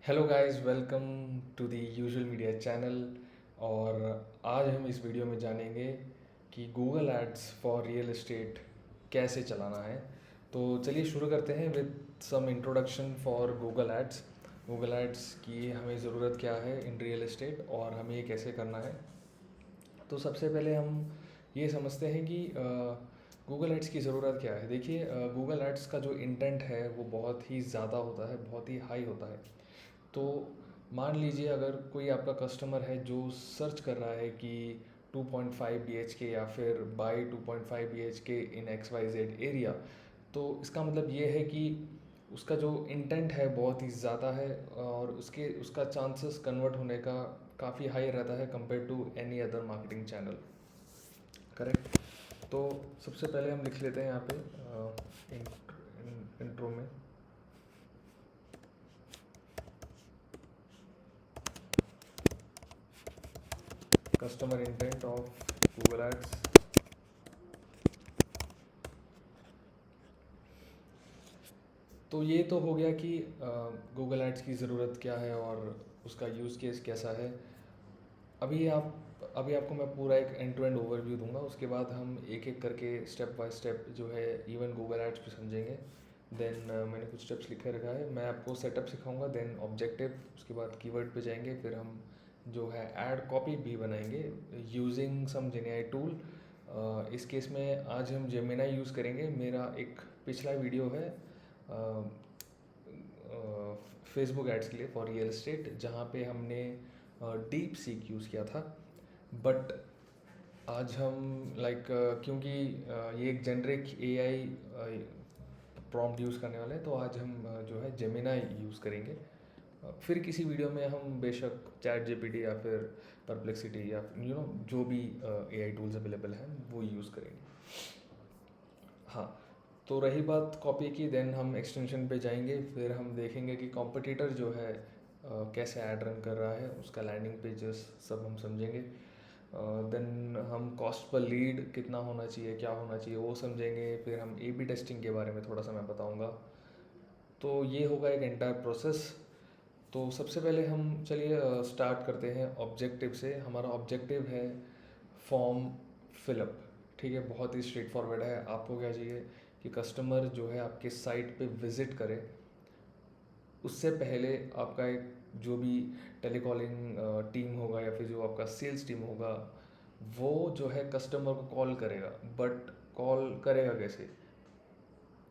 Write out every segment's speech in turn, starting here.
Hello guys, welcome to the usual media channel. और आज हम इस वीडियो में जानेंगे कि Google ads for real estate कैसे चलाना है। तो चलिए शुरू करते हैं with some introduction for Google ads. Google ads की हमें ज़रूरत क्या है इन रियल एस्टेट और हमें ये कैसे करना है। तो सबसे पहले हम ये समझते हैं कि गूगल एड्स की ज़रूरत क्या है। देखिए, गूगल एड्स का जो इंटेंट है वो बहुत ही ज़्यादा होता है, बहुत ही हाई होता है। तो मान लीजिए अगर कोई आपका कस्टमर है जो सर्च कर रहा है कि 2.5 BHK या फिर by 2.5 BHK in XYZ area, तो इसका मतलब ये है कि उसका जो इंटेंट है बहुत ही ज़्यादा है और उसका चांसेस कन्वर्ट होने का काफ़ी हाई रहता है compare to any other marketing channel. Correct. तो सबसे पहले हम लिख लेते हैं यहाँ पे इंट्रो में customer intent of Google ads. तो ये तो हो गया कि गूगल एड्स की ज़रूरत क्या है और उसका यूज़ केस कैसा है। अभी आप अभी आपको मैं पूरा एक एंड टू एंड ओवरव्यू दूंगा, उसके बाद हम एक एक करके स्टेप बाय स्टेप जो है इवन गूगल एड्स पे समझेंगे। देन मैंने कुछ स्टेप्स लिखे रखा है, मैं आपको सेटअप सिखाऊंगा, देन ऑब्जेक्टिव, उसके बाद कीवर्ड पे जाएंगे, फिर हम जो है ऐड कॉपी भी बनाएंगे यूजिंग सम जेमिनी टूल। इस केस में आज हम जेमिनी यूज़ करेंगे। मेरा एक पिछला वीडियो है फेसबुक एड्स के लिए फॉर रियल एस्टेट, जहाँ पे हमने डीप सीक यूज़ किया था। बट आज हम क्योंकि ये एक जेनरिक एआई प्रॉम्प्ट यूज़ करने वाले हैं, तो आज हम जो है जेमिनी यूज़ करेंगे। फिर किसी वीडियो में हम बेशक चैट जीपीटी या फिर परप्लेक्सिटी या जो भी एआई टूल्स अवेलेबल हैं वो यूज़ करेंगे। हाँ, तो रही बात कॉपी की, देन हम एक्सटेंशन पे जाएंगे, फिर हम देखेंगे कि कॉम्पिटिटर जो है कैसे ऐड रन कर रहा है, उसका लैंडिंग पेजेस सब हम समझेंगे। देन हम कॉस्ट पर लीड कितना होना चाहिए, क्या होना चाहिए, वो समझेंगे। फिर हम ए बी टेस्टिंग के बारे में थोड़ा सा मैं बताऊंगा। तो ये होगा एक एंटायर प्रोसेस। तो सबसे पहले हम चलिए स्टार्ट करते हैं ऑब्जेक्टिव से। हमारा ऑब्जेक्टिव है फॉर्म फिलअप। ठीक है, बहुत ही स्ट्रेट फॉरवर्ड है। आपको क्या चाहिए कि कस्टमर जो है आपके साइट पे विज़िट करे, उससे पहले आपका एक जो भी टेलीकॉलिंग टीम होगा या फिर जो आपका सेल्स टीम होगा, वो जो है कस्टमर को कॉल करेगा। बट कॉल करेगा कैसे?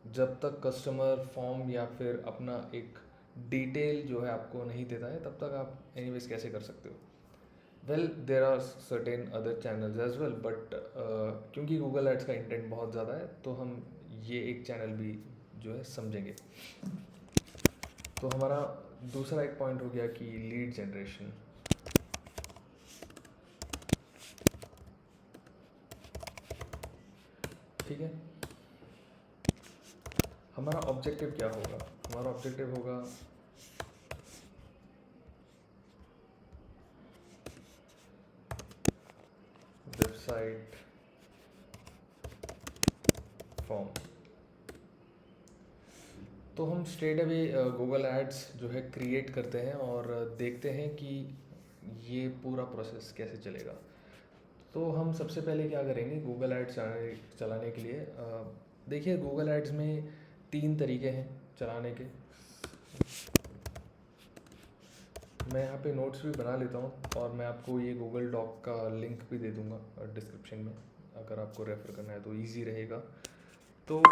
जब तक कस्टमर फॉर्म या फिर अपना एक डिटेल जो है आपको नहीं देता है, तब तक आप एनीवेज कैसे कर सकते हो? Well, there are certain other channels as well, but क्योंकि गूगल एड्स का इंटेंट बहुत ज़्यादा है, तो हम ये एक चैनल भी जो है समझेंगे। तो हमारा दूसरा एक पॉइंट हो गया कि लीड जनरेशन। ठीक है, हमारा ऑब्जेक्टिव क्या होगा? हमारा ऑब्जेक्टिव होगा वेबसाइट फॉर्म। तो हम स्ट्रेट अवे गूगल एड्स जो है क्रिएट करते हैं और देखते हैं कि ये पूरा प्रोसेस कैसे चलेगा। तो हम सबसे पहले क्या करेंगे गूगल एड्स चलाने के लिए? देखिए, गूगल एड्स में 3 तरीके हैं चलाने के। मैं यहाँ पे नोट्स भी बना लेता हूँ और मैं आपको ये गूगल डॉक का लिंक भी दे दूँगा डिस्क्रिप्शन में, अगर आपको रेफ़र करना है तो ईजी रहेगा। तो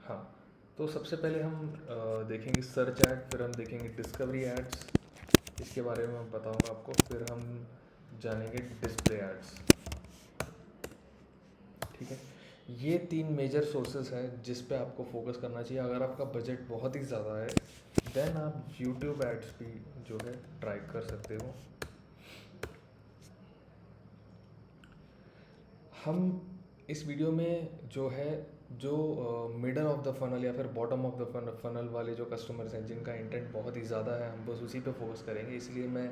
हाँ, तो सबसे पहले हम देखेंगे सर्च ऐड, फिर हम देखेंगे डिस्कवरी एड्स, इसके बारे में मैं बताऊँगा आपको, फिर हम जानेंगे डिस्प्ले एड्स। ठीक है, ये 3 मेजर सोर्सेस हैं जिस पे आपको फोकस करना चाहिए। अगर आपका बजट बहुत ही ज़्यादा है, देन आप यूट्यूब एड्स भी जो है ट्राई कर सकते हो। हम इस वीडियो में जो है जो मिडल ऑफ द फनल या फिर बॉटम ऑफ द फनल वाले जो कस्टमर्स हैं जिनका इंटेंट बहुत ही ज़्यादा है, हम बस उसी पे फोकस करेंगे। इसलिए मैं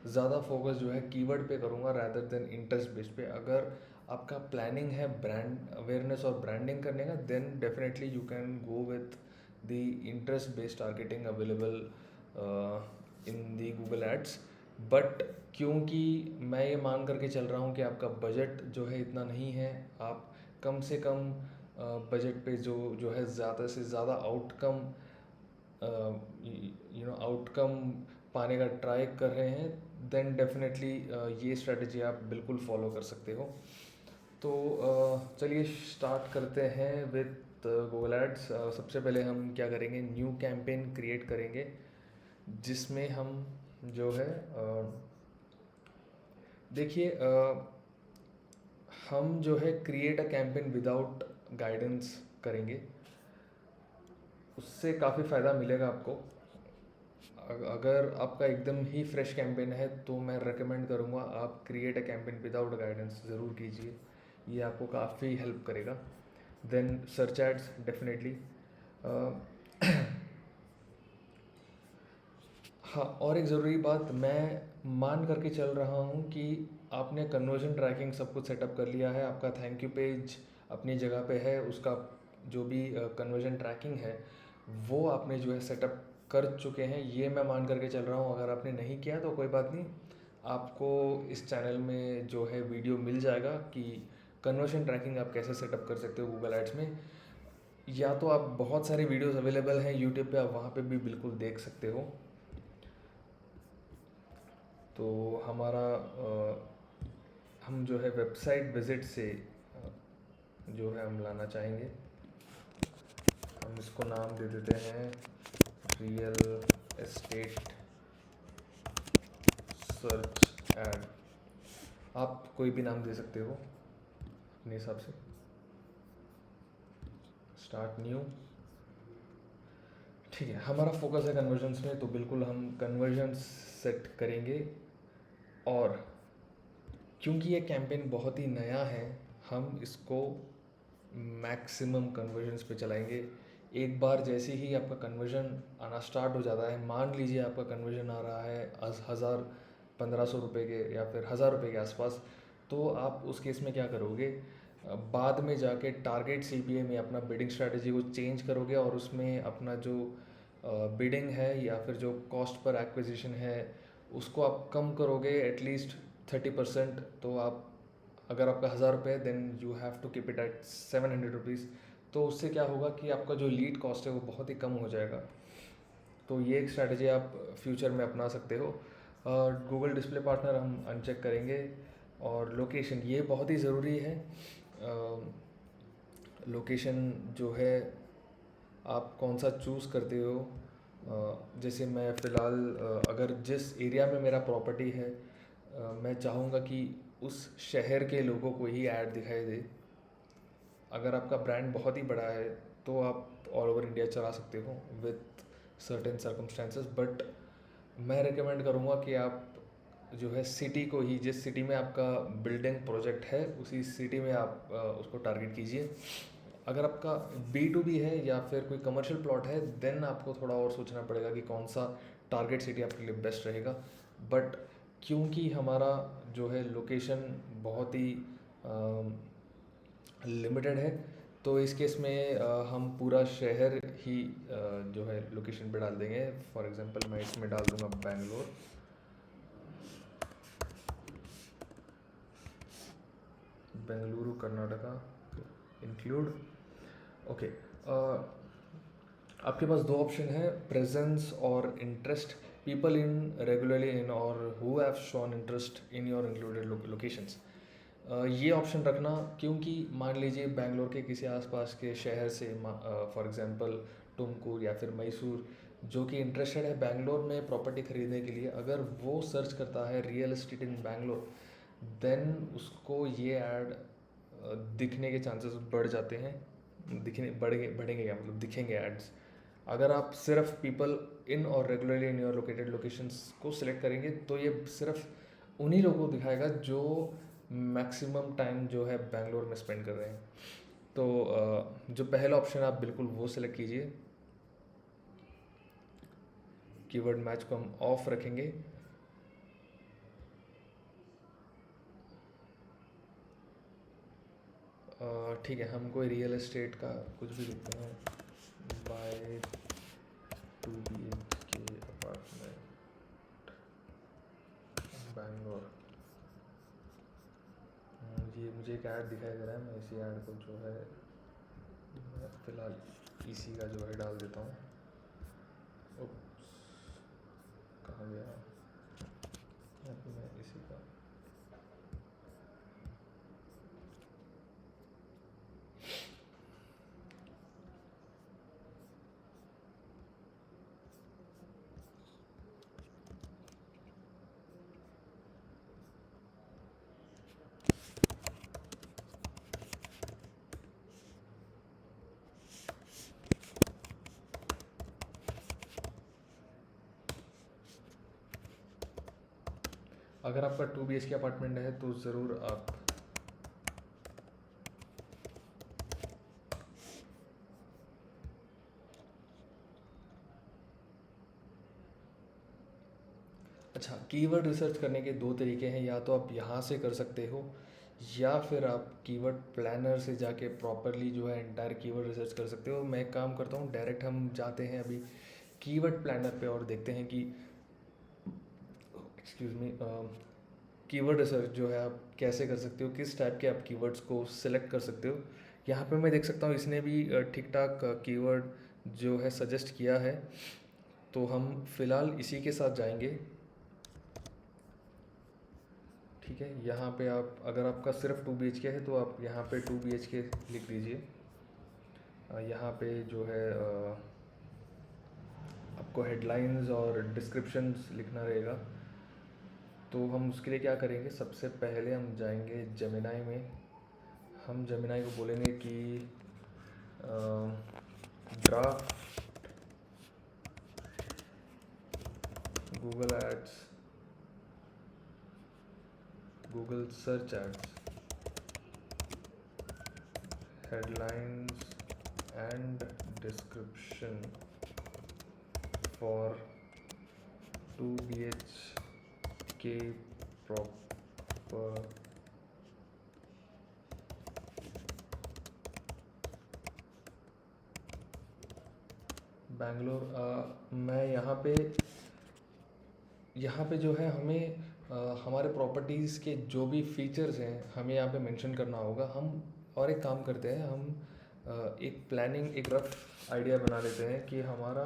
ज़्यादा फोकस जो है कीवर्ड पे करूँगा रैदर देन इंटरेस्ट बेस्ड पे। अगर आपका प्लानिंग है ब्रांड अवेयरनेस और ब्रांडिंग करने का, then definitely you can go with the interest based targeting available in the Google ads. But क्योंकि मैं ये मान करके चल रहा हूँ कि आपका बजट जो है इतना नहीं है, आप कम से कम बजट पे जो है ज़्यादा से ज़्यादा आउटकम आउटकम पाने का ट्राई कर रहे हैं, देन डेफिनेटली ये स्ट्रेटजी आप बिल्कुल फॉलो कर सकते हो। तो चलिए स्टार्ट करते हैं विद गूगल एड्स। सबसे पहले हम क्या करेंगे, न्यू कैंपेन क्रिएट करेंगे जिसमें हम जो है देखिए हम जो है create a campaign without guidance करेंगे, उससे काफ़ी फ़ायदा मिलेगा आपको। अगर आपका एकदम ही फ्रेश कैंपेन है तो मैं रेकमेंड करूँगा आप create a campaign without guidance ज़रूर कीजिए, ये आपको काफ़ी हेल्प करेगा। Then search ads definitely. हाँ, और एक ज़रूरी बात, मैं मान करके चल रहा हूँ कि आपने कन्वर्जन ट्रैकिंग सब कुछ सेटअप कर लिया है, आपका थैंक यू पेज अपनी जगह पे है, उसका जो भी कन्वर्जन ट्रैकिंग है वो आपने जो है सेटअप कर चुके हैं, ये मैं मान करके चल रहा हूँ। अगर आपने नहीं किया तो कोई बात नहीं, आपको इस चैनल में जो है वीडियो मिल जाएगा कि कन्वर्जन ट्रैकिंग आप कैसे सेटअप कर सकते हो गूगल एड्स में। या तो आप बहुत सारे वीडियोस अवेलेबल हैं यूट्यूब पे, आप वहाँ पे भी बिल्कुल देख सकते हो। तो हमारा हम जो है वेबसाइट विज़िट से जो है हम लाना चाहेंगे, हम इसको नाम दे देते हैं रियल एस्टेट सर्च एड। आप कोई भी नाम दे सकते हो अपने हिसाब से। स्टार्ट न्यू, ठीक है। हमारा फोकस है कन्वर्जन्स में, तो बिल्कुल हम कन्वर्जन्स सेट करेंगे। और क्योंकि ये कैंपेन बहुत ही नया है, हम इसको मैक्सिमम कन्वर्जन्स पे चलाएंगे। एक बार जैसे ही आपका कन्वर्जन आना स्टार्ट हो जाता है, मान लीजिए आपका कन्वर्जन आ रहा है 1000 1500 रुपये के या फिर 1000 रुपये के आसपास, तो आप उस केस में क्या करोगे, बाद में जाके टारगेट CPA में अपना बिडिंग स्ट्रैटेजी को चेंज करोगे और उसमें अपना जो बिडिंग है या फिर जो कॉस्ट पर एक्विजिशन है उसको आप कम करोगे एटलीस्ट 30%। तो आप, अगर आपका 1000 रुपये, then you have to keep it at 700 rupees. तो उससे क्या होगा कि आपका जो लीड कॉस्ट है वो बहुत ही कम हो जाएगा। तो ये एक स्ट्रैटेजी आप फ्यूचर में अपना सकते हो। गूगल डिस्प्ले पार्टनर हम अनचेक करेंगे, और लोकेशन ये बहुत ही ज़रूरी है। लोकेशन जो है आप कौन सा चूज़ करते हो। जैसे मैं फ़िलहाल अगर जिस एरिया में मेरा प्रॉपर्टी है, मैं चाहूँगा कि उस शहर के लोगों को ही ऐड दिखाई दे। अगर आपका ब्रांड बहुत ही बड़ा है तो आप ऑल ओवर इंडिया चला सकते हो विथ सर्टेन सर्कमस्टेंसेस, बट मैं रिकमेंड करूँगा कि आप जो है सिटी को ही, जिस सिटी में आपका बिल्डिंग प्रोजेक्ट है उसी सिटी में आप उसको टारगेट कीजिए। अगर आपका B2B है या फिर कोई कमर्शियल प्लॉट है, देन आपको थोड़ा और सोचना पड़ेगा कि कौन सा टारगेट सिटी आपके लिए बेस्ट रहेगा। बट क्योंकि हमारा जो है लोकेशन बहुत ही लिमिटेड है, तो इस केस में हम पूरा शहर ही जो है लोकेशन पे डाल देंगे। फॉर एग्जांपल मैं इसमें डाल दूंगा बैंगलोर, बेंगलुरु कर्नाटका इंक्लूड। ओके, आपके पास दो ऑप्शन है, प्रेजेंस और interest. People in regularly in और who have shown interest in your included locations. ये ऑप्शन रखना, क्योंकि मान लीजिए बैंगलोर के किसी आसपास के शहर से, फॉर एग्जांपल तुमकुर या फिर मैसूर, जो कि इंटरेस्टेड है बैंगलोर में प्रॉपर्टी खरीदने के लिए, अगर वो सर्च करता है real estate in Bangalore, then उसको ये ऐड दिखने के चांसेस बढ़ जाते हैं। दिखने बढ़ेंगे क्या मतलब, दिखेंगे एड्स। अगर आप सिर्फ पीपल इन और regularly in your located locations को सिलेक्ट करेंगे तो ये सिर्फ उन्हीं लोगों को दिखाएगा जो मैक्सिमम टाइम जो है बैंगलोर में स्पेंड कर रहे हैं। तो जो पहला ऑप्शन आप बिल्कुल वो सिलेक्ट कीजिए। कीवर्ड मैच को हम ऑफ रखेंगे। ठीक है, हम कोई रियल एस्टेट का कुछ भी लिखते हैं, बाय 2 BHK अपार्टमेंट बैंगलोर। ये मुझे एक ऐड दिखाई दे रहा है, मैं इसी ऐड को जो है मैं फ़िलहाल इसी का जो है डाल देता हूँ। उप्स, कहाँ गया? यहाँ पे मैं इसी का अगर आपका 2 BHK अपार्टमेंट है तो ज़रूर आप अच्छा, कीवर्ड रिसर्च करने के 2 तरीके हैं, या तो आप यहाँ से कर सकते हो या फिर आप कीवर्ड प्लानर से जाके प्रॉपरली जो है एंटायर कीवर्ड रिसर्च कर सकते हो। मैं एक काम करता हूँ, डायरेक्ट हम जाते हैं अभी कीवर्ड प्लानर पे और देखते हैं कि एक्सक्यूज़ मी कीवर्ड रिसर्च जो है आप कैसे कर सकते हो, किस टाइप के आप कीवर्ड्स को सिलेक्ट कर सकते हो। यहाँ पे मैं देख सकता हूँ इसने भी ठीक ठाक कीवर्ड जो है सजेस्ट किया है, तो हम फ़िलहाल इसी के साथ जाएंगे। ठीक है, यहाँ पे आप अगर आपका सिर्फ 2 BHK है तो आप यहाँ पे 2 BHK लिख दीजिए। यहाँ पे जो है आपको हेडलाइंस और डिस्क्रिप्शंस लिखना रहेगा। तो हम उसके लिए क्या करेंगे, सबसे पहले हम जाएंगे जेमिनाई में। हम जेमिनाई को बोलेंगे कि draft Google ads, Google search ads, headlines and description for 2 BHK proper Bangalore. मैं यहाँ पे जो है हमें हमारे प्रॉपर्टीज़ के जो भी फीचर्स हैं हमें यहाँ पे मेंशन करना होगा। हम और एक काम करते हैं, हम एक प्लानिंग, एक रफ आइडिया बना लेते हैं कि हमारा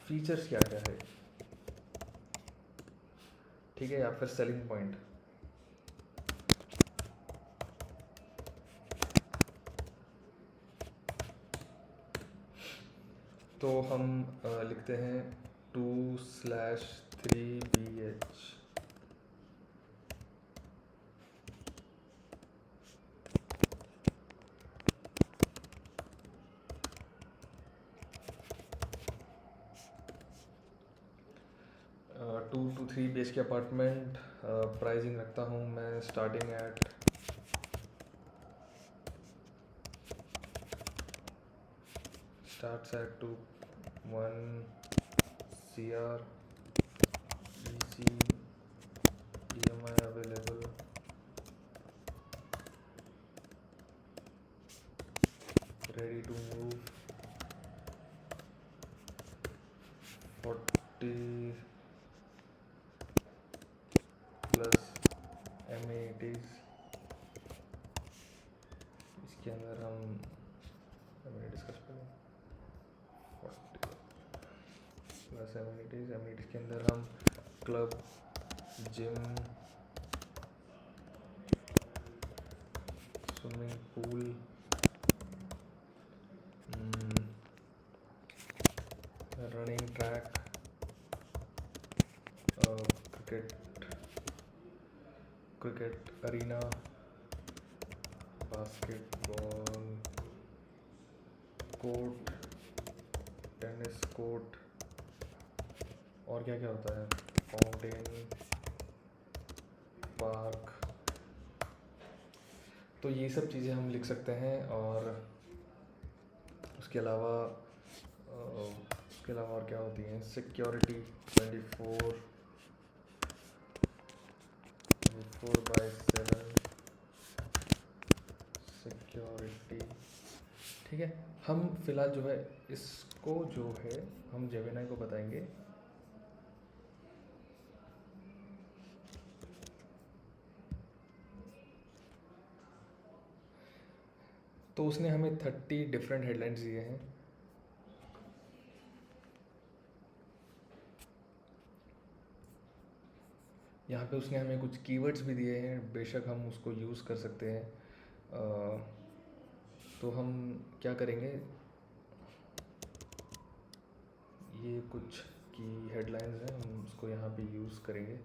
फीचर्स क्या क्या है, ठीक है, या फिर सेलिंग पॉइंट। तो हम लिखते हैं 2/3BH। Two to 3 BHK apartment, pricing रखता हूँ मैं starting at starts at 1 CR, easy EMI available, ready to move, 40 plus amenities। इसके अंदर हम amenities का स्पेलिंग 40 प्लस amenities के अंदर हम club, gym, swimming pool, running track, cricket arena, basketball court, tennis court, और क्या क्या होता है, फाउंटेन, पार्क। तो ये सब चीज़ें हम लिख सकते हैं। और उसके अलावा और क्या होती हैं, सिक्योरिटी 24/7 सिक्योरिटी, ठीक है। हम फिलहाल जो है इसको जो है हम जेमिनाई को बताएंगे तो उसने हमें 30 डिफरेंट हेडलाइंस दिए हैं। यहाँ पे उसने हमें कुछ कीवर्ड्स भी दिए हैं, बेशक हम उसको यूज़ कर सकते हैं। तो हम क्या करेंगे, ये कुछ की हेडलाइंस हैं, हम उसको यहाँ पे यूज़ करेंगे।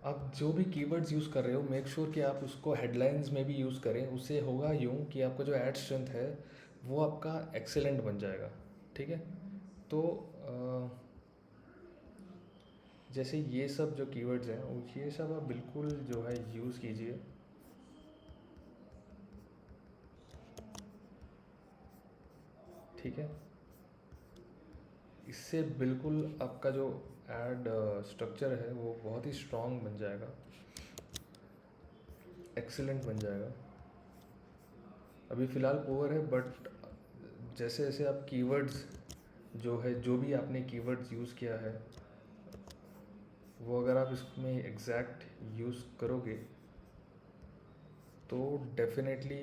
आप जो भी कीवर्ड्स यूज़ कर रहे हो मेक श्योर कि आप उसको हेडलाइंस में भी यूज़ करें। उससे होगा यूँ कि आपका जो ऐड स्ट्रेंथ है वो आपका एक्सेलेंट बन जाएगा, ठीक है। तो जैसे ये सब जो कीवर्ड्स हैं ये सब आप बिल्कुल जो है यूज़ कीजिए। ठीक है, इससे बिल्कुल आपका जो एड स्ट्रक्चर है वो बहुत ही स्ट्रॉन्ग बन जाएगा, एक्सीलेंट बन जाएगा। अभी फ़िलहाल पुअर है, बट जैसे जैसे आप कीवर्ड्स जो है, जो भी आपने कीवर्ड्स यूज़ किया है वो अगर आप इसमें एग्जैक्ट यूज़ करोगे तो डेफिनेटली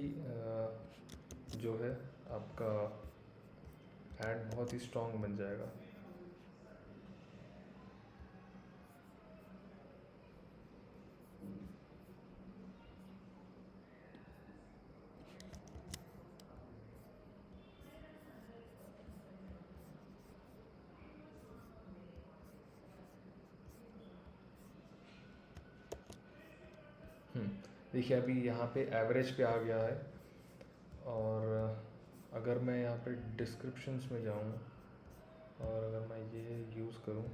जो है आपका ऐड बहुत ही स्ट्रॉन्ग बन जाएगा। देखिए अभी यहाँ पे एवरेज पे आ गया है, और अगर मैं यहाँ पे डिस्क्रिप्शंस में जाऊँ और अगर मैं ये यूज़ करूँ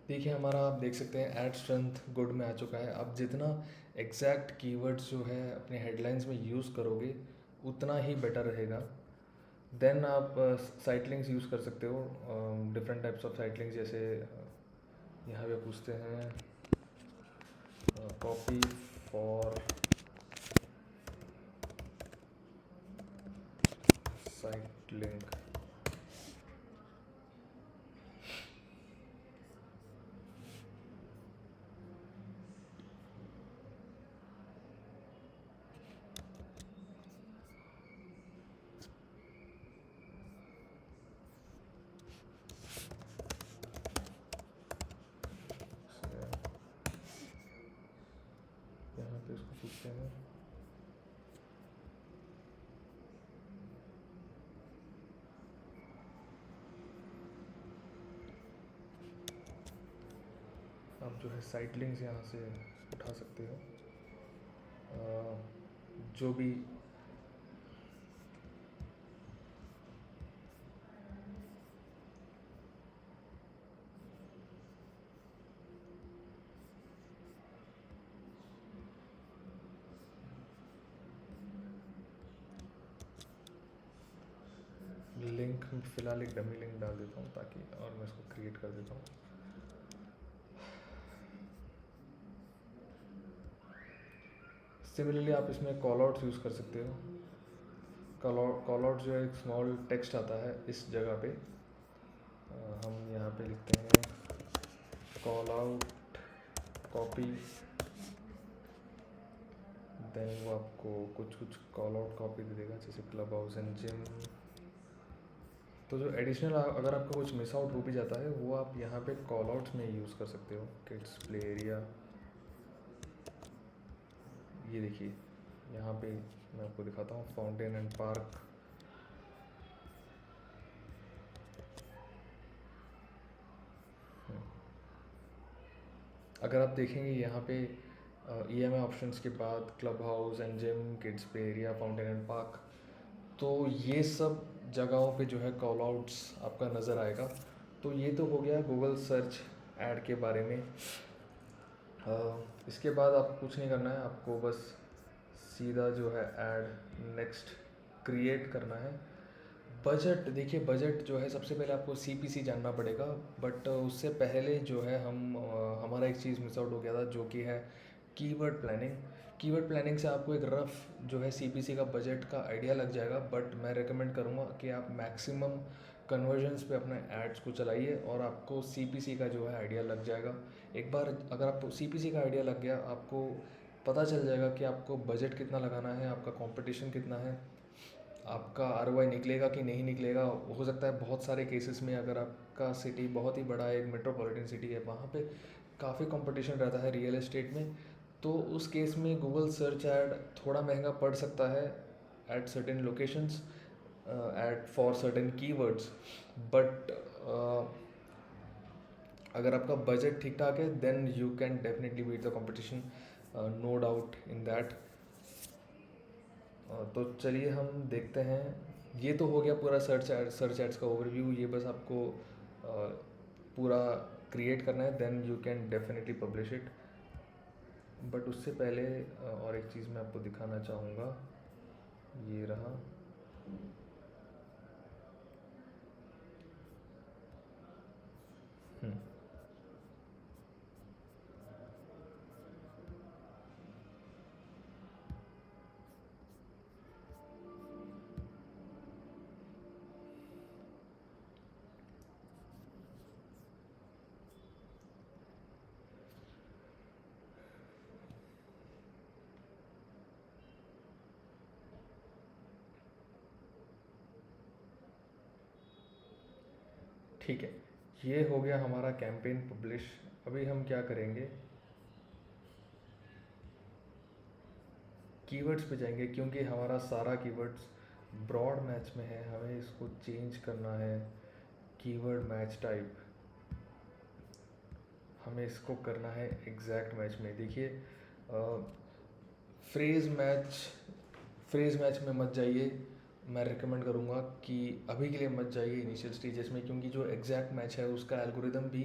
देखिए हमारा आप देख सकते हैं ऐड स्ट्रेंथ गुड में आ चुका है। अब जितना एग्जैक्ट कीवर्ड्स जो है अपने हेडलाइंस में यूज़ करोगे उतना ही बेटर रहेगा। देन आप साइट लिंक्स यूज़ कर सकते हो, different types of site links. जैसे यहाँ पे पूछते हैं कॉपी फॉर साइट लिंक। यहाँ पे इसको पूछते हैं आप जो है साइट लिंक्स यहाँ से उठा सकते हो। जो भी लिंक, फ़िलहाल एक डमी लिंक डाल देता हूँ ताकि, और मैं इसको क्रिएट कर देता हूँ। सिमिलरली आप इसमें कॉल आउट्स यूज़ कर सकते हो। कॉल आउट जो है एक स्मॉल टेक्स्ट आता है इस जगह पे। हम यहाँ पे लिखते हैं कॉल आउट कॉपी, देन वो आपको कुछ कुछ कॉल आउट कॉपी दे देगा, जैसे क्लब हाउस एंड जिम। तो जो एडिशनल अगर आपका कुछ मिस आउट हो भी जाता है वो आप यहाँ पे कॉल आउट्स में यूज़ कर सकते हो। किड्स प्ले एरिया, ये देखिए यहाँ पे मैं आपको दिखाता हूँ, फाउंटेन एंड पार्क। अगर आप देखेंगे यहाँ पे EMI ऑप्शंस के बाद club house and gym, kids play area, fountain and park, तो ये सब जगहों पे जो है कॉल आउट्स आपका नज़र आएगा। तो ये तो हो गया गूगल सर्च ऐड के बारे में। इसके बाद आपको कुछ नहीं करना है, आपको बस सीधा जो है ऐड नेक्स्ट क्रिएट करना है। बजट, देखिए बजट जो है सबसे पहले आपको CPC जानना पड़ेगा, बट उससे पहले जो है हमारा एक चीज़ मिस आउट हो गया था जो कि है कीवर्ड प्लानिंग। कीवर्ड प्लानिंग से आपको एक रफ जो है CPC का बजट का आइडिया लग जाएगा, बट मैं रेकमेंड करूँगा कि आप मैक्सिमम कन्वर्जन्स पे अपने एड्स को चलाइए और आपको CPC का जो है आइडिया लग जाएगा। एक बार अगर आपको CPC का आइडिया लग गया, आपको पता चल जाएगा कि आपको बजट कितना लगाना है, आपका कंपटीशन कितना है, आपका ROI निकलेगा कि नहीं निकलेगा। हो सकता है बहुत सारे केसेस में अगर आपका सिटी बहुत ही बड़ा है, एक मेट्रोपॉलिटन सिटी है, वहाँ पे काफ़ी कंपटीशन रहता है रियल एस्टेट में, तो उस केस में गूगल सर्च ऐड थोड़ा महंगा पड़ सकता है at certain locations, at for certain keywords. But अगर आपका बजट ठीक ठाक है then you can definitely beat the competition, no doubt in that. तो चलिए हम देखते हैं। ये तो हो गया पूरा सर्च एड्स का ओवरव्यू। ये बस आपको पूरा क्रिएट करना है, then you can definitely publish it. But उससे पहले और एक चीज़ मैं आपको दिखाना चाहूँगा, ये रहा। हम्म, ठीक है, ये हो गया हमारा कैंपेन पब्लिश। अभी हम क्या करेंगे, कीवर्ड्स पे जाएंगे, क्योंकि हमारा सारा कीवर्ड्स ब्रॉड मैच में है, हमें इसको चेंज करना है। कीवर्ड मैच टाइप हमें इसको करना है एग्जैक्ट मैच में। देखिए फ्रेज मैच, फ्रेज मैच में मत जाइए, मैं रिकमेंड करूँगा कि अभी के लिए मत जाइए इनिशियल स्टेजेस में, क्योंकि जो एग्जैक्ट मैच है उसका एल्गोरिदम भी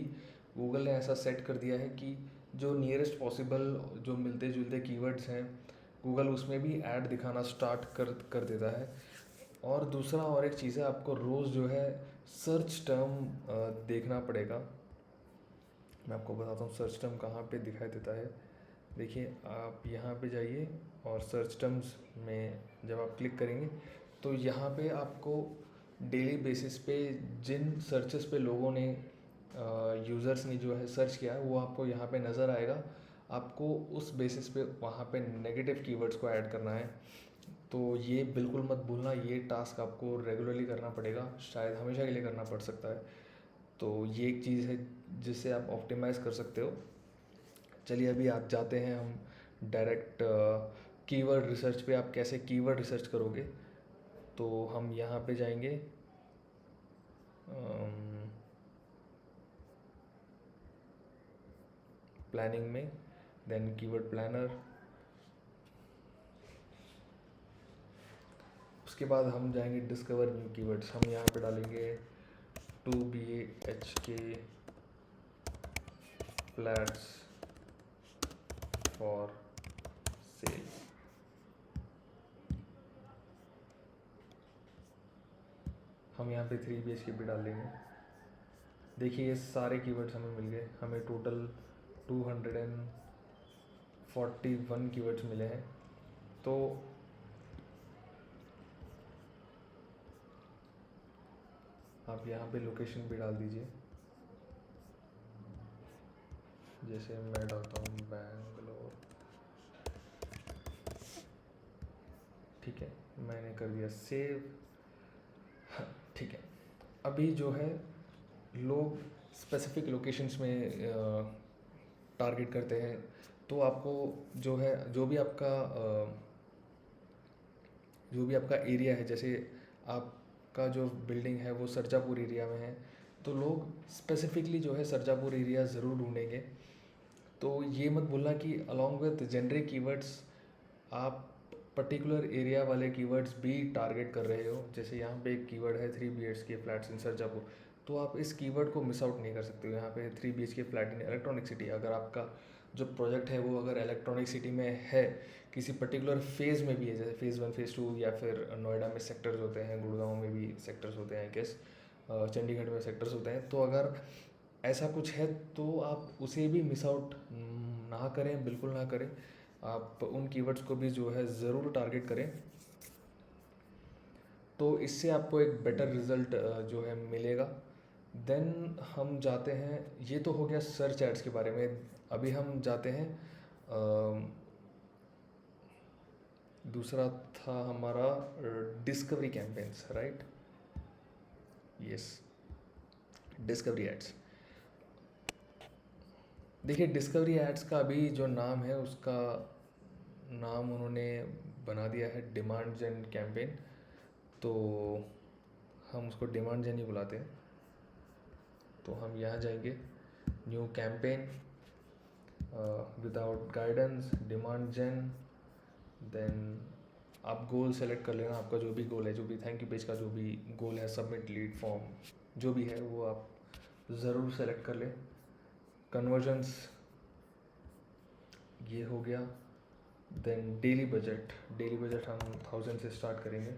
गूगल ने ऐसा सेट कर दिया है कि जो नियरेस्ट पॉसिबल जो मिलते जुलते कीवर्ड्स हैं गूगल उसमें भी ऐड दिखाना स्टार्ट कर देता है। और दूसरा और एक चीज़ है, आपको रोज़ जो है सर्च टर्म देखना पड़ेगा। मैं आपको बताता हूँ सर्च टर्म कहाँ पे दिखाई देता है। देखिए आप यहाँ पे जाइए और सर्च टर्म्स में जब आप क्लिक करेंगे तो यहाँ पे आपको डेली बेसिस पे जिन सर्चेस पे लोगों ने यूज़र्स ने जो है सर्च किया है वो आपको यहाँ पे नज़र आएगा। आपको उस बेसिस पे वहाँ पे नेगेटिव कीवर्ड्स को ऐड करना है। तो ये बिल्कुल मत भूलना, ये टास्क आपको रेगुलरली करना पड़ेगा, शायद हमेशा के लिए करना पड़ सकता है। तो ये एक चीज़ है जिससे आप ऑप्टिमाइज़ कर सकते हो। चलिए अभी आप जाते हैं हम डायरेक्ट कीवर्ड रिसर्च पे। आप कैसे कीवर्ड रिसर्च करोगे, तो हम यहाँ पे जाएंगे प्लानिंग में, देन कीवर्ड प्लानर। उसके बाद हम जाएंगे डिस्कवर न्यू कीवर्ड्स। हम यहाँ पे डालेंगे 2 BHK फ्लैट्स फॉर सेल। हम यहाँ पे 3 BHK भी डाल देंगे। देखिए ये सारे कीवर्ड्स हमें मिल गए, हमें टोटल 241 कीवर्ड्स मिले हैं। तो आप यहाँ पे लोकेशन भी डाल दीजिए, जैसे मैं डालता हूँ बैंगलोर। ठीक है, मैंने कर दिया सेव। हाँ ठीक है। अभी जो है लोग स्पेसिफिक लोकेशंस में टारगेट करते हैं, तो आपको जो है जो भी आपका एरिया है, जैसे आपका जो बिल्डिंग है वो सरजापुर एरिया में है, तो लोग स्पेसिफिकली जो है सरजापुर एरिया ज़रूर ढूंढेंगे। तो ये मत भूलना कि अलॉन्ग विथ जेनरिक कीवर्ड्स आप पर्टिकुलर एरिया वाले कीवर्ड्स भी टारगेट कर रहे हो। जैसे यहाँ पे एक कीवर्ड है 3 BHK फ्लैट्स इन सरजापुर, तो आप इस कीवर्ड को मिस आउट नहीं कर सकते हो। यहाँ पे 3 BHK flat in electronic city, अगर आपका जो प्रोजेक्ट है वो अगर इलेक्ट्रॉनिक सिटी में है, किसी पर्टिकुलर फेज़ में भी है, जैसे फेज़ 1 फेज़ 2, या फिर नोएडा में सेक्टर्स होते हैं, गुड़गांव में भी सेक्टर्स होते हैं आई गेस, चंडीगढ़ में सेक्टर्स होते हैं, तो अगर ऐसा कुछ है तो आप उसे भी मिस आउट ना करें, बिल्कुल ना करें। आप उन कीवर्ड्स को भी जो है ज़रूर टारगेट करें, तो इससे आपको एक बेटर रिजल्ट जो है मिलेगा। देन हम जाते हैं, ये तो हो गया सर्च एड्स के बारे में। अभी हम जाते हैं दूसरा था हमारा discovery campaigns, right? Yes, discovery ads. देखिए डिस्कवरी एड्स का अभी जो नाम है उसका नाम उन्होंने बना दिया है डिमांड जेन कैंपेन, तो हम उसको डिमांड जेन ही बुलाते हैं। तो हम यहाँ जाएंगे, new campaign, without guidance, demand gen. Then आप गोल सेलेक्ट कर लेना, आपका जो भी गोल है, जो भी थैंक यू पेज का जो भी गोल है, सबमिट लीड फॉर्म जो भी है वो आप ज़रूर सेलेक्ट कर लें। कन्वर्जन्स ये हो गया। देन डेली बजट हम 1000 से स्टार्ट करेंगे।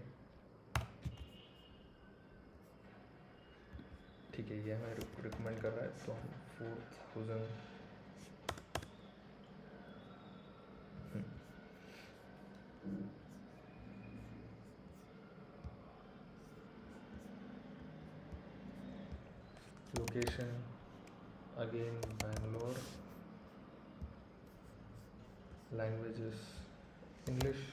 ठीक है, ये हमें रिकमेंड कर रहा है, तो हम 4000। Location again Bangalore, languages English.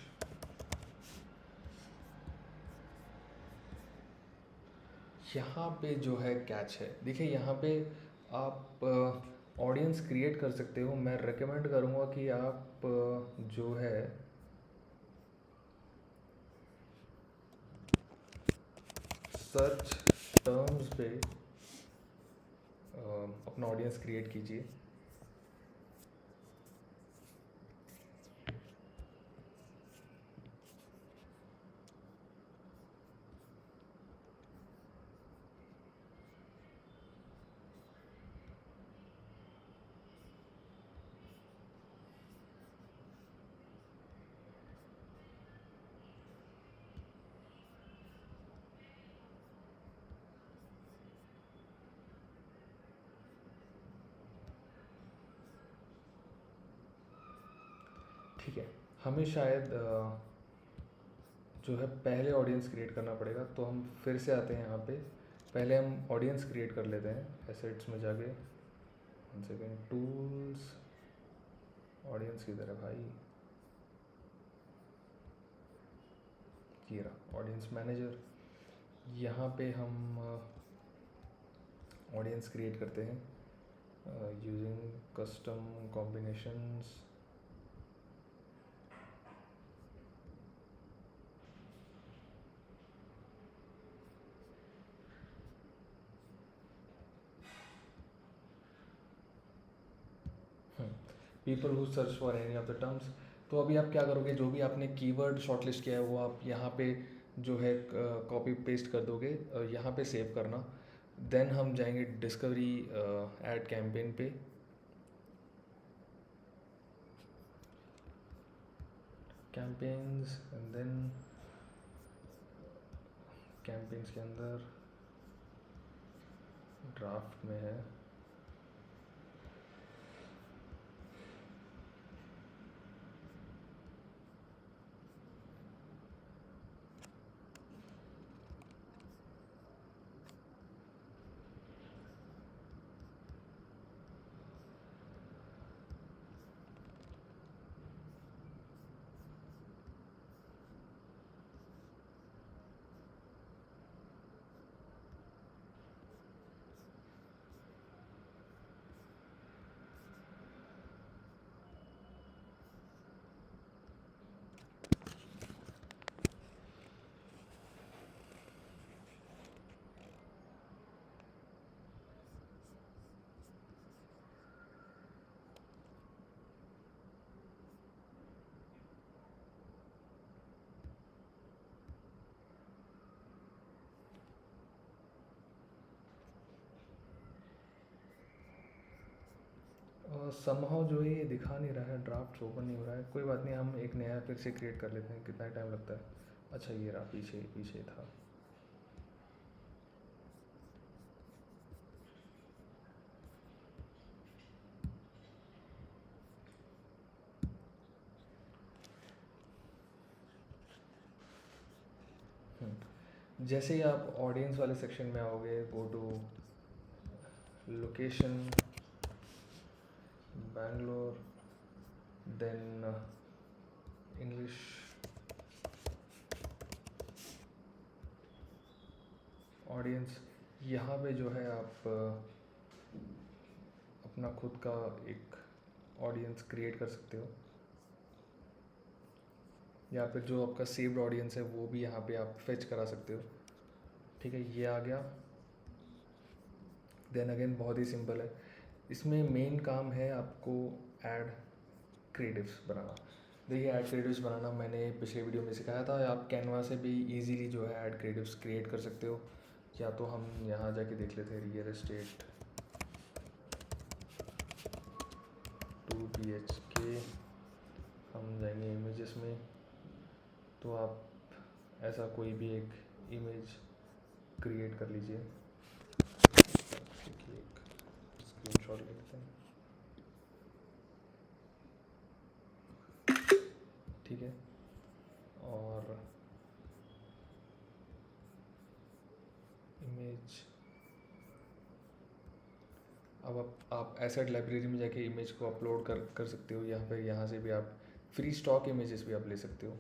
यहाँ पे जो है कैच है, देखिए यहाँ पे आप ऑडियंस क्रिएट कर सकते हो। मैं रेकमेंड करूँगा कि आप जो है सर्च टर्म्स पे अपना ऑडियंस क्रिएट कीजिए। ठीक है, हमें शायद जो है पहले ऑडियंस क्रिएट करना पड़ेगा, तो हम फिर से आते हैं यहाँ पे। पहले हम ऑडियंस क्रिएट कर लेते हैं, एसेट्स में जाके, 1 सेकेंड, टूल्स, ऑडियंस किधर है भाई? ये रहा ऑडियंस मैनेजर। यहाँ पे हम ऑडियंस क्रिएट करते हैं using custom combinations. People who search for any of the terms. तो अभी आप क्या करोगे, जो भी आपने कीवर्ड शॉर्टलिस्ट किया है वो आप यहाँ पे जो है कॉपी पेस्ट कर दोगे, यहाँ पे सेव करना। देन हम जाएंगे डिस्कवरी एड कैंपेन पे। कैंपेन्स एंड देन कैंपेन्स के अंदर ड्राफ्ट में है समहाउ जो है ये दिखा नहीं रहा है, ड्राफ्ट ओपन नहीं हो रहा है। कोई बात नहीं, हम एक नया फिर से क्रिएट कर लेते हैं। कितना टाइम लगता है? अच्छा ये रहा, पीछे पीछे था। जैसे ही आप ऑडियंस वाले सेक्शन में आओगे, go to location Bangalore, then English, audience. यहाँ पे जो है आप अपना खुद का एक ऑडियंस क्रिएट कर सकते हो, या फिर जो आपका सेव्ड ऑडियंस है वो भी यहाँ पे आप फेच करा सकते हो। ठीक है, ये आ गया। देन अगेन बहुत ही सिंपल है, इसमें मेन काम है आपको ऐड क्रिएटिव्स बनाना। देखिए ऐड क्रिएटिव्स बनाना मैंने पिछले वीडियो में सिखाया था। आप कैनवा से भी इजीली जो है ऐड क्रिएटिव्स क्रिएट कर सकते हो। या तो हम यहाँ जाके देख लेते हैं, रियल एस्टेट 2 BHK, हम जाएंगे इमेजेस में। तो आप ऐसा कोई भी एक इमेज क्रिएट कर लीजिए। देखिए एक स्क्रीनशॉट लेते हैं, ठीक है। और इमेज, अब आप एसेट लाइब्रेरी में जाके इमेज को अपलोड कर सकते हो, या फिर यहाँ से भी आप फ्री स्टॉक इमेजेस भी आप ले सकते हो।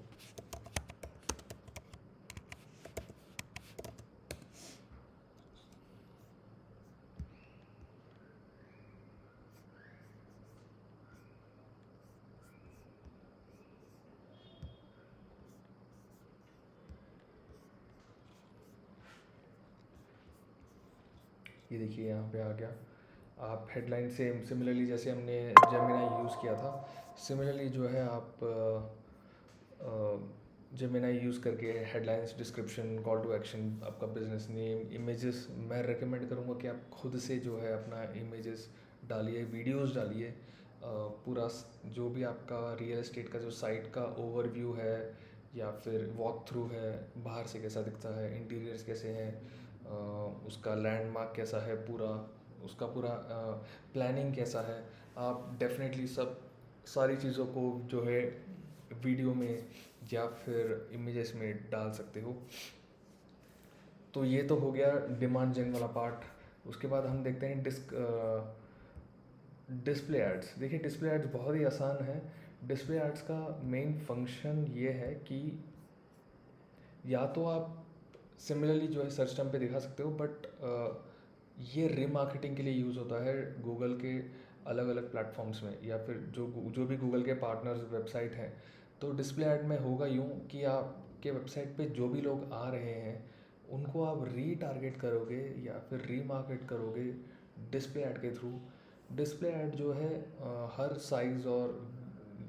ये देखिए यहाँ पे आ गया। आप हेडलाइन से सिमिलरली जैसे हमने जेमिनाई यूज़ किया था, सिमिलरली जो है आप जेमिनाई यूज़ करके headlines, description, call to action, आपका बिजनेस नेम, इमेजेस, मैं रेकमेंड करूँगा कि आप खुद से जो है अपना इमेजेस डालिए, वीडियोस डालिए। पूरा जो भी आपका रियल एस्टेट का जो साइट का ओवरव्यू है, या फिर वॉक थ्रू है, बाहर से कैसा दिखता है, इंटीरियर्स कैसे हैं, उसका लैंडमार्क कैसा है, पूरा उसका पूरा प्लानिंग कैसा है, आप डेफिनेटली सब सारी चीज़ों को जो है वीडियो में या फिर इमेजेस में डाल सकते हो। तो ये तो हो गया डिमांड जेन वाला पार्ट। उसके बाद हम देखते हैं डिस्प्ले एड्स। देखिए डिस्प्ले एड्स बहुत ही आसान है। डिस्प्ले एड्स का मेन फंक्शन ये है कि या तो आप सिमिलरली जो है सर्च टर्म पे दिखा सकते हो, बट ये रीमार्केटिंग के लिए यूज़ होता है गूगल के अलग अलग प्लेटफॉर्म्स में, या फिर जो भी गूगल के पार्टनर्स वेबसाइट हैं। तो डिस्प्ले ऐड में होगा यूँ कि आपके वेबसाइट पे जो भी लोग आ रहे हैं उनको आप रीटारगेट करोगे या फिर रीमार्केट करोगे डिस्प्ले ऐड के थ्रू। डिस्प्ले ऐड जो है हर साइज़ और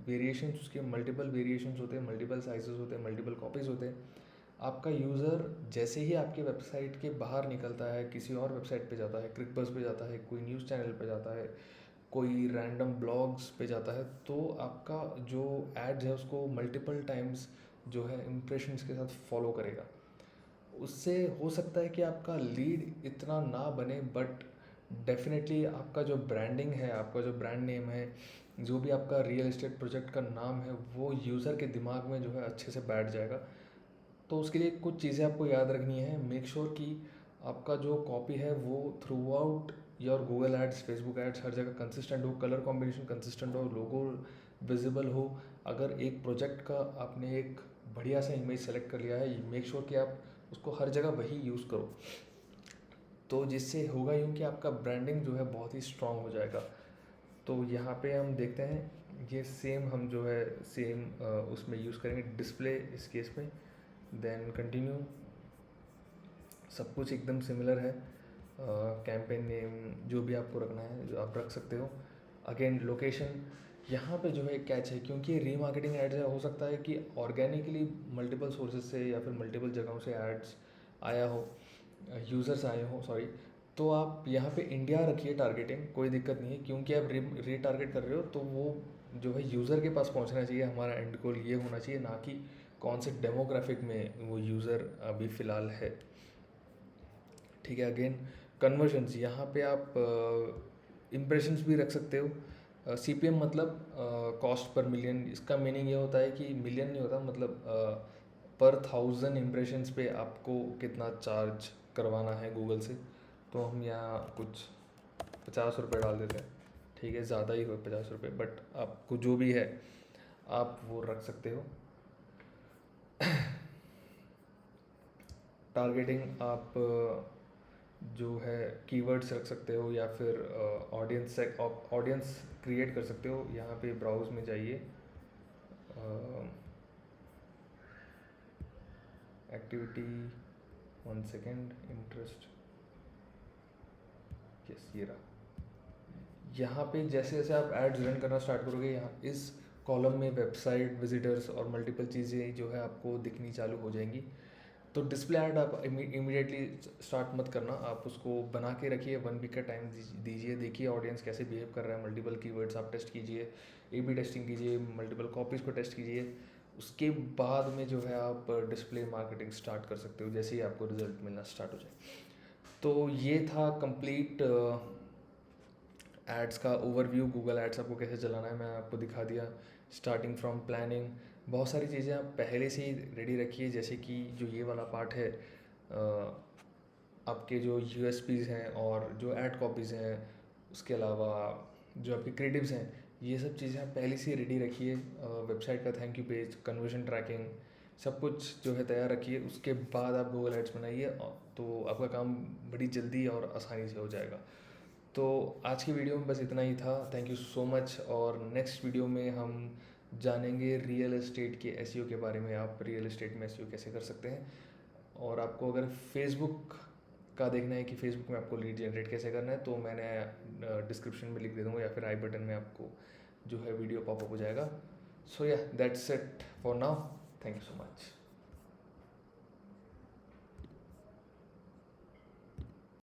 वेरिएशंस, उसके मल्टीपल वेरिएशंस होते हैं, मल्टीपल साइजेस होते हैं, मल्टीपल कॉपीज़ होते हैं। आपका यूज़र जैसे ही आपके वेबसाइट के बाहर निकलता है, किसी और वेबसाइट पे जाता है, क्रिकबज़ पे जाता है, कोई न्यूज़ चैनल पे जाता है, कोई रैंडम ब्लॉग्स पे जाता है, तो आपका जो एड्स है उसको मल्टीपल टाइम्स जो है इम्प्रेशंस के साथ फॉलो करेगा। उससे हो सकता है कि आपका लीड इतना ना बने, बट डेफिनेटली आपका जो ब्रांडिंग है, आपका जो ब्रांड नेम है, जो भी आपका रियल एस्टेट प्रोजेक्ट का नाम है, वो यूज़र के दिमाग में जो है अच्छे से बैठ जाएगा। तो उसके लिए कुछ चीज़ें आपको याद रखनी है। मेक श्योर कि आपका जो कॉपी है वो throughout your Google ads, Facebook ads, हर जगह कंसिस्टेंट हो, कलर कॉम्बिनेशन कंसिस्टेंट हो, लोगो विजिबल हो। अगर एक प्रोजेक्ट का आपने एक बढ़िया सा इमेज सेलेक्ट कर लिया है, मेक श्योर कि आप उसको हर जगह वही यूज़ करो। तो जिससे होगा यूँ कि आपका ब्रांडिंग जो है बहुत ही स्ट्रॉन्ग हो जाएगा। तो यहाँ पे हम देखते हैं, ये सेम हम जो है सेम उसमें यूज़ करेंगे डिस्प्ले इस केस में। देन कंटिन्यू, सब कुछ एकदम सिमिलर है। कैंपेन नेम जो भी आपको रखना है जो आप रख सकते हो। अगेन लोकेशन, यहाँ पे जो है कैच है, क्योंकि रीमार्केटिंग एड्स है, हो सकता है कि ऑर्गेनिकली मल्टीपल सोर्सेज से या फिर मल्टीपल जगहों से एड्स आया हो, यूज़र्स आए हो, सॉरी, तो आप यहाँ पे इंडिया रखिए टारगेटिंग, कोई दिक्कत नहीं है, क्योंकि आप रीटारगेट कर रहे हो तो वो जो है यूज़र के पास पहुँचना चाहिए। हमारा एंड गोल ये होना चाहिए, ना कि कौन से डेमोग्राफिक में वो यूज़र अभी फ़िलहाल है। ठीक है। अगेन कन्वर्जन्स, यहाँ पे आप इम्प्रेशंस भी रख सकते हो। CPM मतलब कॉस्ट पर मिलियन, इसका मीनिंग ये होता है कि मिलियन नहीं होता, मतलब पर 1000 इम्प्रेशंस पे आपको कितना चार्ज करवाना है गूगल से। तो हम यहाँ कुछ 50 रुपये डाल देते हैं। ठीक है, ज़्यादा ही हो 50 रुपये, बट आपको जो भी है आप वो रख सकते हो। टारगेटिंग आप जो है कीवर्ड्स रख सकते हो, या फिर ऑडियंस क्रिएट कर सकते हो। यहाँ पे ब्राउज में जाइए, एक्टिविटी, 1 सेकेंड, इंटरेस्ट, यस ये रहा। यहाँ पे जैसे जैसे आप एड्स रन करना स्टार्ट करोगे, यहाँ इस कॉलम में वेबसाइट विजिटर्स और मल्टीपल चीज़ें जो है आपको दिखनी चालू हो जाएंगी। तो डिस्प्ले ऐड आप इमीडिएटली स्टार्ट मत करना, आप उसको बना के रखिए, 1 वीक का टाइम दीजिए, देखिए ऑडियंस कैसे बिहेव कर रहा है। मल्टीपल कीवर्ड्स आप टेस्ट कीजिए, A/B टेस्टिंग कीजिए, मल्टीपल कॉपीज़ को टेस्ट कीजिए। उसके बाद में जो है आप डिस्प्ले मार्केटिंग स्टार्ट कर सकते हो, जैसे ही आपको रिजल्ट मिलना स्टार्ट हो जाए। तो ये था कंप्लीट एड्स का ओवरव्यू। गूगल एड्स आपको कैसे चलाना है मैं आपको दिखा दिया, स्टार्टिंग फ्रॉम प्लानिंग। बहुत सारी चीज़ें आप पहले से ही रेडी रखिए, जैसे कि जो ये वाला पार्ट है, आपके जो USPs हैं और जो ऐड कॉपीज़ हैं, उसके अलावा जो आपके क्रिएटिव्स हैं, ये सब चीज़ें आप पहले से ही रेडी रखिए। वेबसाइट का thank you page, conversion tracking, सब कुछ जो है तैयार रखिए। उसके बाद आप गूगल एड्स बनाइए, तो आपका काम बड़ी जल्दी और आसानी से हो जाएगा। तो आज की वीडियो में बस इतना ही था। Thank you so much. और नेक्स्ट वीडियो में हम जानेंगे रियल एस्टेट के SEO के बारे में, आप रियल एस्टेट में SEO कैसे कर सकते हैं। और आपको अगर फेसबुक का देखना है कि फेसबुक में आपको लीड जनरेट कैसे करना है, तो मैंने डिस्क्रिप्शन में लिख दे दूँगा, या फिर आई बटन में आपको जो है वीडियो पॉपअप हो जाएगा। सो या that's it for now, thank you so much.